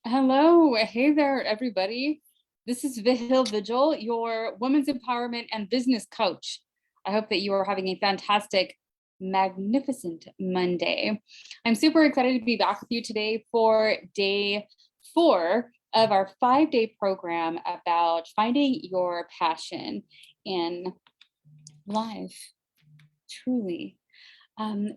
Hello, hey there, everybody. This is Vihil Vigil, your women's empowerment and business coach. I hope that you are having a fantastic, magnificent Monday. I'm super excited to be back with you today for day 4 of our 5-day program about finding your passion in life, truly.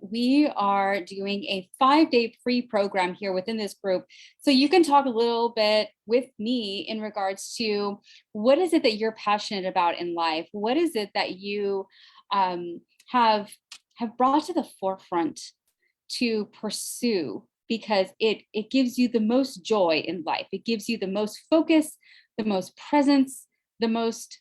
We are doing a 5-day free program here within this group. So you can talk a little bit with me in regards to what is it that you're passionate about in life? What is it that you have brought to the forefront to pursue? Because it gives you the most joy in life. It gives you the most focus, the most presence, the most,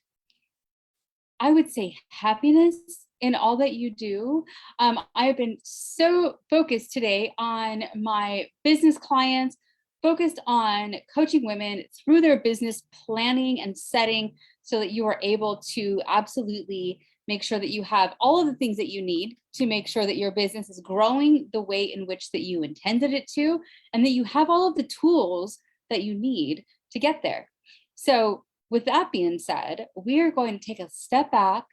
I would say, happiness in all that you do. I've been so focused today on my business clients, focused on coaching women through their business planning and setting so that you are able to absolutely make sure that you have all of the things that you need to make sure that your business is growing the way in which that you intended it to, and that you have all of the tools that you need to get there. So with that being said, we are going to take a step back.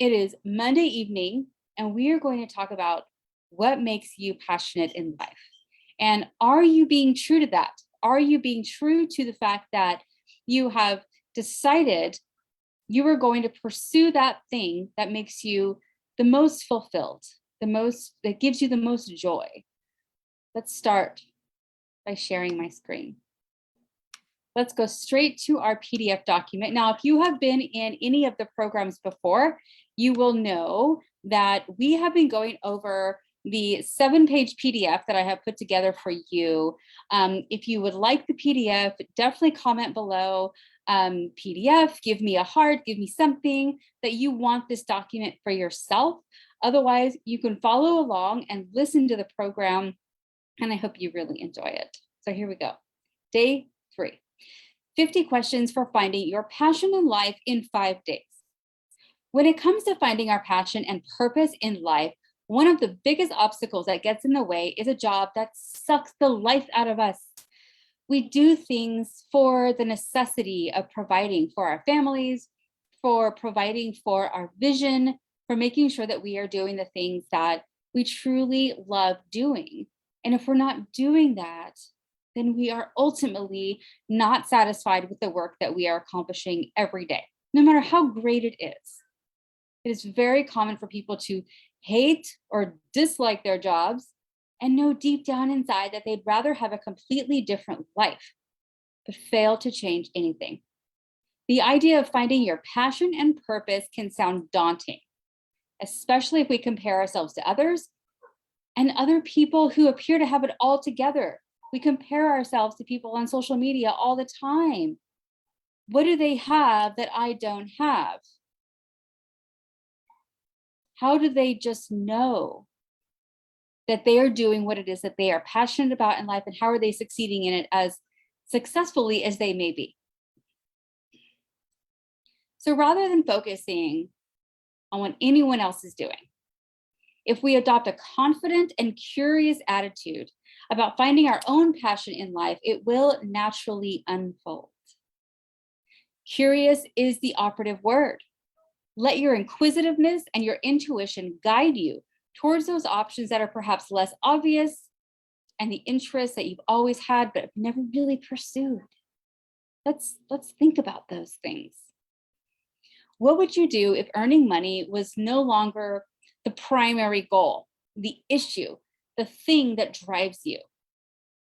It is Monday evening, and we are going to talk about what makes you passionate in life. And are you being true to that? Are you being true to the fact that you have decided you are going to pursue that thing that makes you the most fulfilled, that gives you the most joy? Let's start by sharing my screen. Let's go straight to our PDF document. Now, if you have been in any of the programs before, you will know that we have been going over the 7-page PDF that I have put together for you. If you would like the PDF, definitely comment below. PDF, give me a heart, give me something that you want this document for yourself. Otherwise, you can follow along and listen to the program, and I hope you really enjoy it. So here we go. Day 3. 50 questions for finding your passion in life in 5 days. When it comes to finding our passion and purpose in life, one of the biggest obstacles that gets in the way is a job that sucks the life out of us. We do things for the necessity of providing for our families, for providing for our vision, for making sure that we are doing the things that we truly love doing. And if we're not doing that, then we are ultimately not satisfied with the work that we are accomplishing every day, no matter how great it is. It is very common for people to hate or dislike their jobs and know deep down inside that they'd rather have a completely different life, but fail to change anything. The idea of finding your passion and purpose can sound daunting, especially if we compare ourselves to others and other people who appear to have it all together. We compare ourselves to people on social media all the time. What do they have that I don't have? How do they just know that they are doing what it is that they are passionate about in life, and how are they succeeding in it as successfully as they may be? So rather than focusing on what anyone else is doing, if we adopt a confident and curious attitude about finding our own passion in life, it will naturally unfold. Curious is the operative word. Let your inquisitiveness and your intuition guide you towards those options that are perhaps less obvious and the interests that you've always had but have never really pursued. Let's think about those things. What would you do if earning money was no longer the primary goal, the issue, the thing that drives you?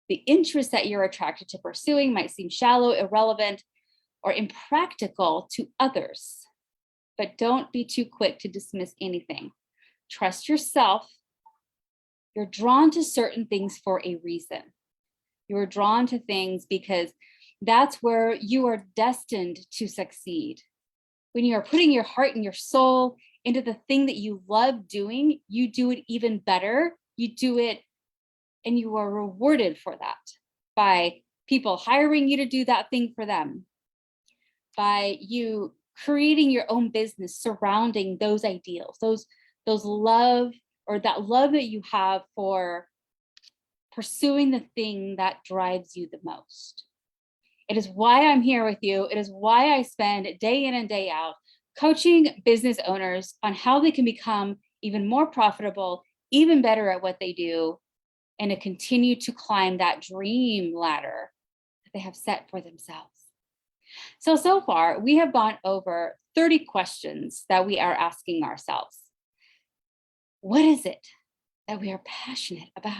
The interest that you're attracted to pursuing might seem shallow, irrelevant, or impractical to others. But don't be too quick to dismiss anything. Trust yourself. You're drawn to certain things for a reason. You're drawn to things because that's where you are destined to succeed. When you are putting your heart and your soul into the thing that you love doing, you do it even better. You do it and you are rewarded for that by people hiring you to do that thing for them, by you creating your own business surrounding those ideals, those love, or that love that you have for pursuing the thing that drives you the most. It is why I'm here with you. It is why I spend day in and day out coaching business owners on how they can become even more profitable, even better at what they do, and to continue to climb that dream ladder that they have set for themselves. So far, we have gone over 30 questions that we are asking ourselves. What is it that we are passionate about?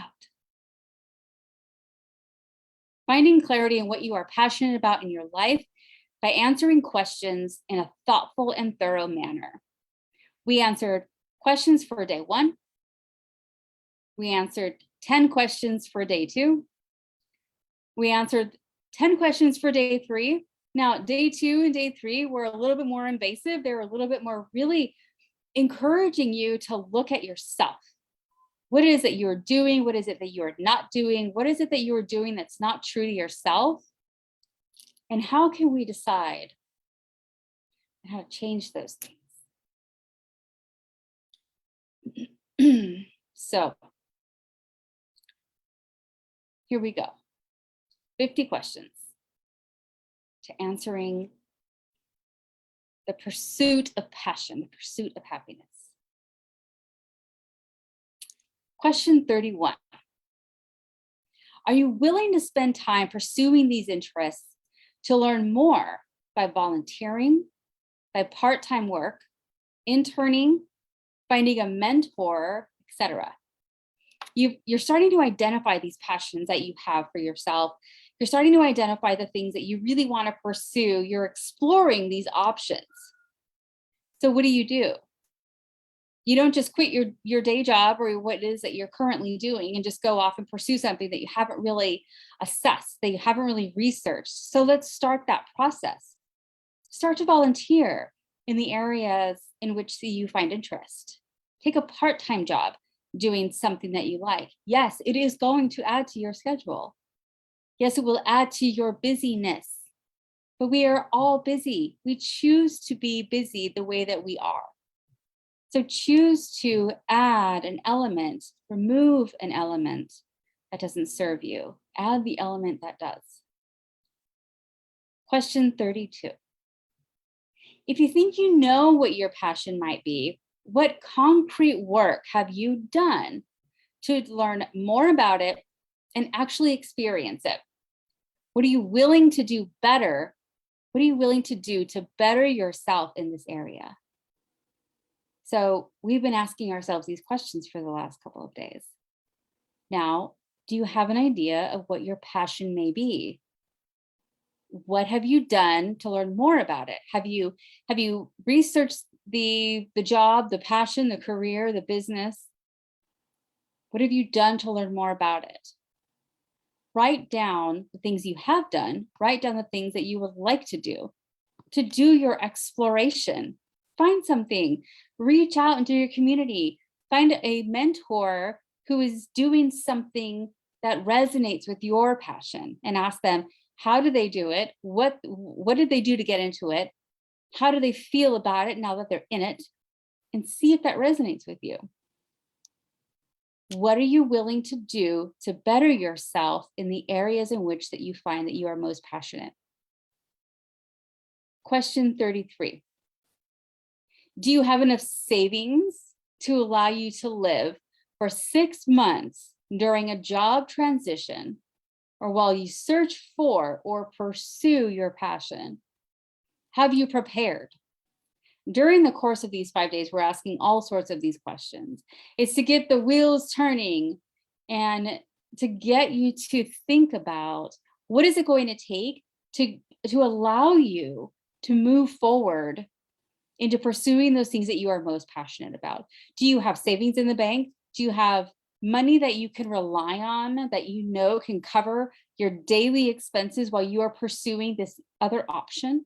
Finding clarity in what you are passionate about in your life by answering questions in a thoughtful and thorough manner. We answered questions for day 1. We answered 10 questions for day 2. We answered 10 questions for day 3. Now, day 2 and day 3 were a little bit more invasive. They were a little bit more really encouraging you to look at yourself. What is it that you're doing? What is it that you're not doing? What is it that you're doing that's not true to yourself? And how can we decide how to change those things? So here we go. 50 questions to answering the pursuit of passion, the pursuit of happiness. Question 31. Are you willing to spend time pursuing these interests to learn more by volunteering, by part-time work, interning, finding a mentor, etc.? You're starting to identify these passions that you have for yourself. You're starting to identify the things that you really want to pursue. You're exploring these options. So what do? You don't just quit your day job or what it is that you're currently doing and just go off and pursue something that you haven't really assessed, that you haven't really researched. So let's start that process. Start to volunteer in the areas in which you find interest. Take a part-time job doing something that you like. Yes, it is going to add to your schedule. Yes, it will add to your busyness. But we are all busy. We choose to be busy the way that we are. So choose to add an element, remove an element that doesn't serve you. Add the element that does. Question 32. If you think you know what your passion might be, what concrete work have you done to learn more about it and actually experience it? What are you willing to do better? What are you willing to do to better yourself in this area? So we've been asking ourselves these questions for the last couple of days. Now, do you have an idea of what your passion may be? What have you done to learn more about it? Have you researched the job, the passion, the career, the business? What have you done to learn more about it? Write down the things you have done. Write down the things that you would like to do your exploration. Find something, reach out into your community, find a mentor who is doing something that resonates with your passion and ask them, how do they do it? What did they do to get into it? How do they feel about it now that they're in it? And see if that resonates with you. What are you willing to do to better yourself in the areas in which that you find that you are most passionate? Question 33. Do you have enough savings to allow you to live for 6 months during a job transition or while you search for or pursue your passion? Have you prepared? During the course of these 5 days, we're asking all sorts of these questions. It's to get the wheels turning and to get you to think about what is it going to take to allow you to move forward into pursuing those things that you are most passionate about. Do you have savings in the bank? Do you have money that you can rely on that you know can cover your daily expenses while you are pursuing this other option?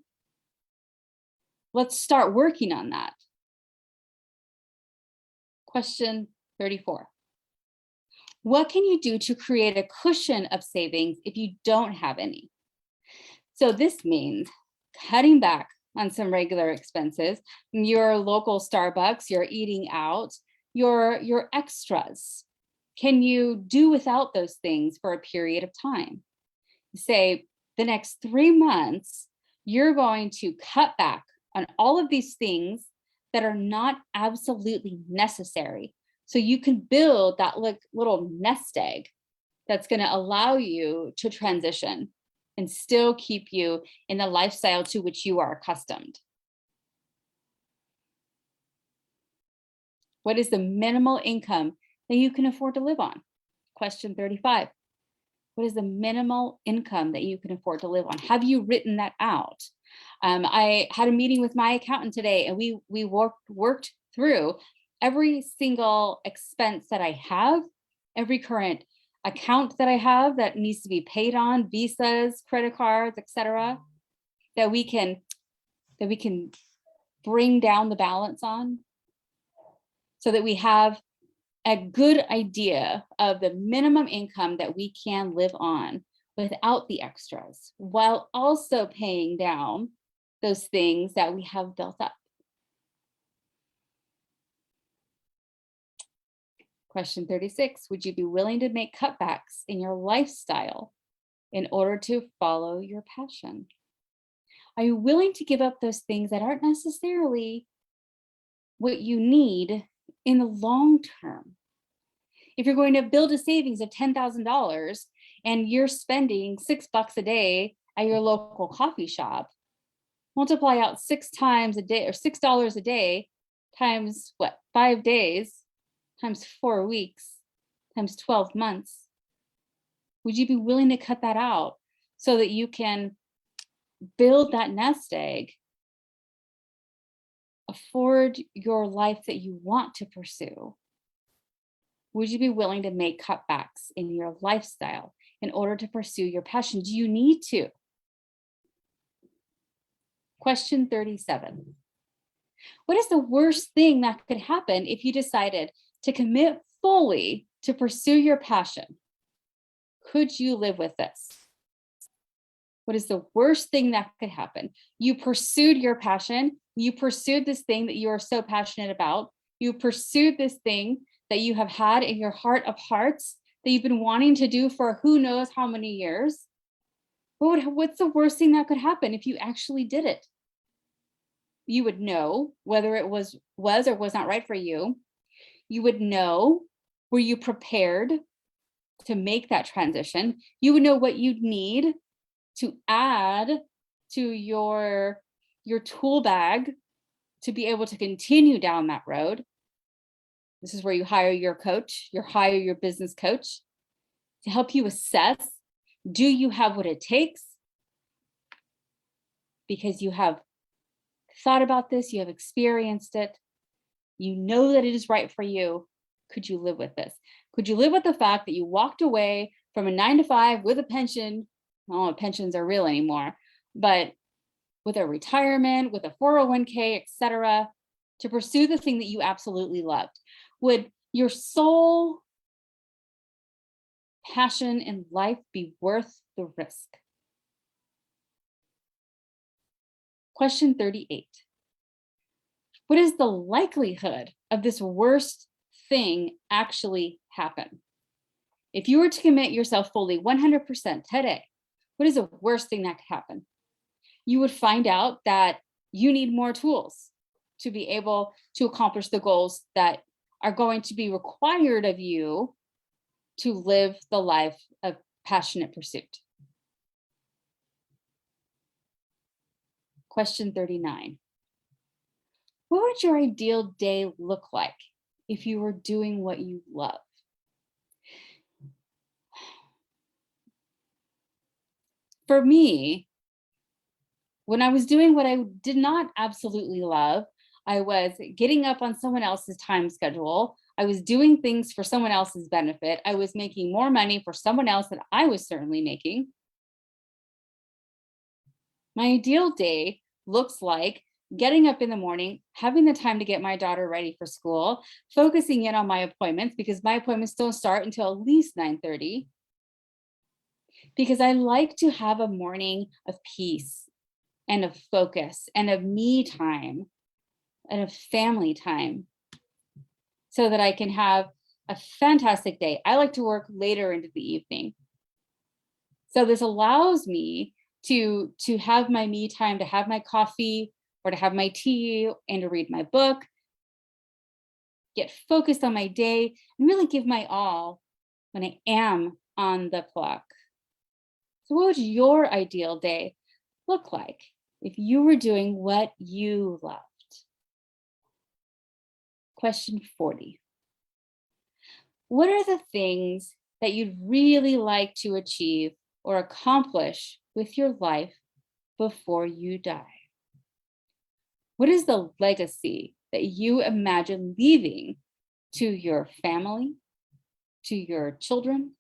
Let's start working on that. Question 34. What can you do to create a cushion of savings if you don't have any? So this means cutting back on some regular expenses, your local Starbucks, your eating out, your extras. Can you do without those things for a period of time? Say the next 3 months, you're going to cut back on all of these things that are not absolutely necessary. So you can build that little nest egg that's going to allow you to transition and still keep you in the lifestyle to which you are accustomed. What is the minimal income that you can afford to live on? Question 35. What is the minimal income that you can afford to live on? Have you written that out? I had a meeting with my accountant today, and we worked through every single expense that I have, every current account that I have that needs to be paid on, visas, credit cards, etc., that we can bring down the balance on, so that we have a good idea of the minimum income that we can live on without the extras, while also paying down those things that we have built up. Question 36, would you be willing to make cutbacks in your lifestyle in order to follow your passion? Are you willing to give up those things that aren't necessarily what you need in the long term? If you're going to build a savings of $10,000 and you're spending $6 a day at your local coffee shop, multiply out 6 times a day, or $6 a day times what, 5 days, times 4 weeks, times 12 months. Would you be willing to cut that out so that you can build that nest egg, afford your life that you want to pursue? Would you be willing to make cutbacks in your lifestyle in order to pursue your passion? Do you need to? Question 37. What is the worst thing that could happen if you decided to commit fully to pursue your passion? Could you live with this? What is the worst thing that could happen? You pursued your passion. You pursued this thing that you are so passionate about. You pursued this thing that you have had in your heart of hearts that you've been wanting to do for who knows how many years. What's the worst thing that could happen if you actually did it? You would know whether it was or was not right for you. You would know, were you prepared to make that transition? You would know what you'd need to add to your tool bag to be able to continue down that road. This is where you hire your coach, hire your business coach to help you assess, do you have what it takes? Because you have thought about this, you have experienced it, you know that it is right for you. Could you live with this? Could you live with the fact that you walked away from a 9-to-5 with a pension? I don't know if pensions are real anymore, but with a retirement, with a 401k, etc., to pursue the thing that you absolutely loved? Would your sole passion in life be worth the risk? Question 38. What is the likelihood of this worst thing actually happen? If you were to commit yourself fully 100% today, what is the worst thing that could happen? You would find out that you need more tools to be able to accomplish the goals that are going to be required of you to live the life of passionate pursuit. Question 39. What would your ideal day look like if you were doing what you love? For me, when I was doing what I did not absolutely love, I was getting up on someone else's time schedule. I was doing things for someone else's benefit. I was making more money for someone else than I was certainly making. My ideal day looks like getting up in the morning, having the time to get my daughter ready for school, focusing in on my appointments because my appointments don't start until at least 9:30. Because I like to have a morning of peace and of focus and of me time and of family time, so that I can have a fantastic day. I like to work later into the evening. So this allows me to have my me time, to have my coffee or to have my tea and to read my book, get focused on my day, and really give my all when I am on the clock. So what would your ideal day look like if you were doing what you loved? Question 40. What are the things that you'd really like to achieve or accomplish with your life before you die? What is the legacy that you imagine leaving to your family, to your children,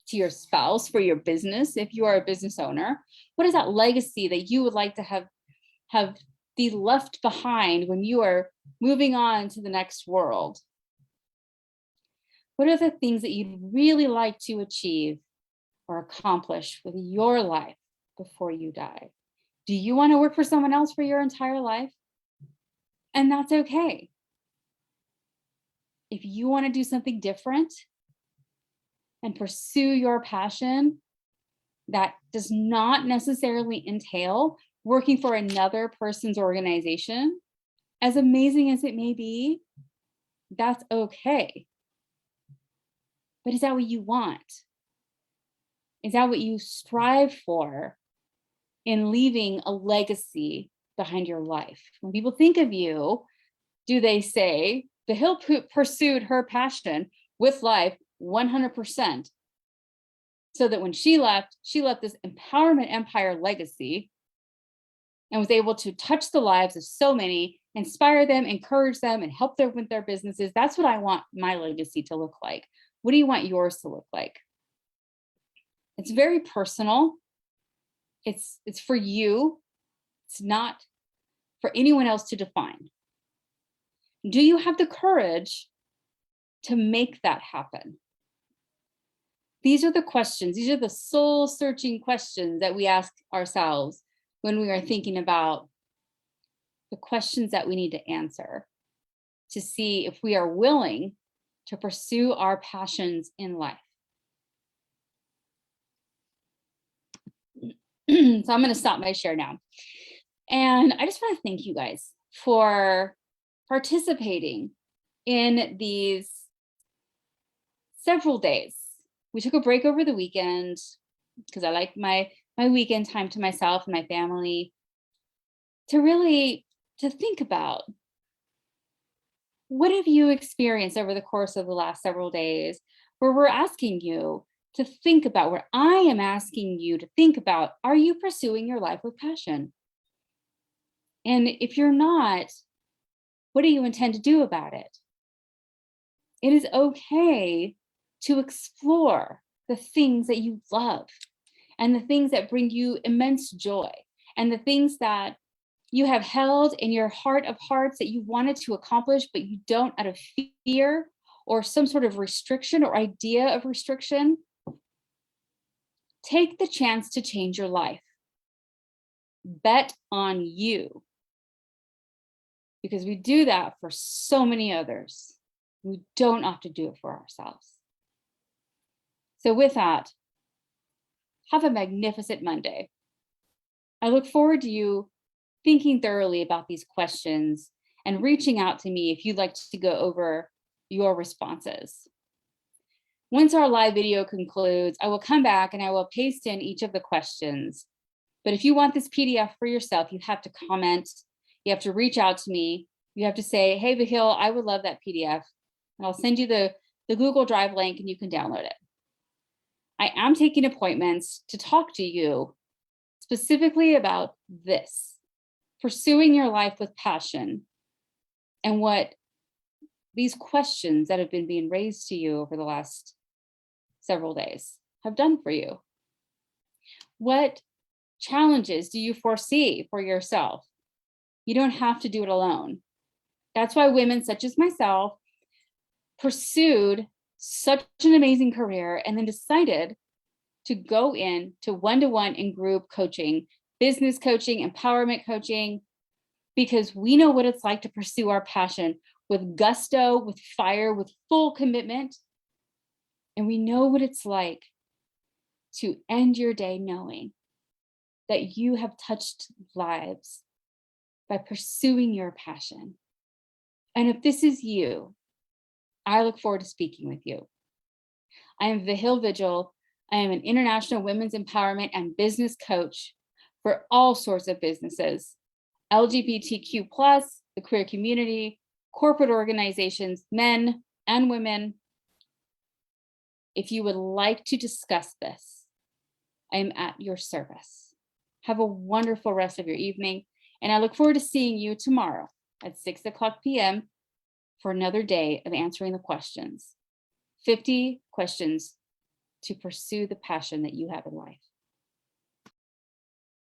to your spouse for your business, if you are a business owner? What is that legacy that you would like to have be left behind when you are moving on to the next world? What are the things that you'd really like to achieve or accomplish with your life before you die? Do you want to work for someone else for your entire life? And that's okay. If you want to do something different and pursue your passion, that does not necessarily entail working for another person's organization, as amazing as it may be, that's okay. But is that what you want? Is that what you strive for in leaving a legacy behind your life? When people think of you, do they say, Vihil pursued her passion with life 100%, so that when she left this empowerment empire legacy and was able to touch the lives of so many, inspire them, encourage them, and help them with their businesses? That's what I want my legacy to look like. What do you want yours to look like? It's very personal. It's for you. It's not for anyone else to define. Do you have the courage to make that happen? These are the questions. These are the soul-searching questions that we ask ourselves when we are thinking about the questions that we need to answer to see if we are willing to pursue our passions in life. So I'm going to stop my share now. And I just want to thank you guys for participating in these several days. We took a break over the weekend because I like my weekend time to myself and my family, to think about, what have you experienced over the course of the last several days where we're asking you to think about, where I am asking you to think about, are you pursuing your life with passion? And if you're not, what do you intend to do about it? It is okay to explore the things that you love and the things that bring you immense joy and the things that you have held in your heart of hearts that you wanted to accomplish, but you don't, out of fear or some sort of restriction or idea of restriction. Take the chance to change your life. Bet on you. Because we do that for so many others. We don't have to do it for ourselves. So with that, have a magnificent Monday. I look forward to you thinking thoroughly about these questions and reaching out to me if you'd like to go over your responses. Once our live video concludes, I will come back and I will paste in each of the questions. But if you want this PDF for yourself, you have to comment, you have to reach out to me, you have to say, hey, Vihil, I would love that PDF. And I'll send you the Google Drive link and you can download it. I am taking appointments to talk to you specifically about this, pursuing your life with passion, and what these questions that have been being raised to you over the last several days have done for you. What challenges do you foresee for yourself? You don't have to do it alone. That's why women such as myself pursued such an amazing career and then decided to go into one-to-one and group coaching, business coaching, empowerment coaching, because we know what it's like to pursue our passion. with gusto, with fire, with full commitment. And we know what it's like to end your day knowing that you have touched lives by pursuing your passion. And if this is you, I look forward to speaking with you. I am Vihil Vigil. I am an international women's empowerment and business coach for all sorts of businesses, LGBTQ+, the queer community, corporate organizations, men and women. If you would like to discuss this, I am at your service. Have a wonderful rest of your evening, and I look forward to seeing you tomorrow at 6:00 p.m. for another day of answering the questions. 50 questions to pursue the passion that you have in life.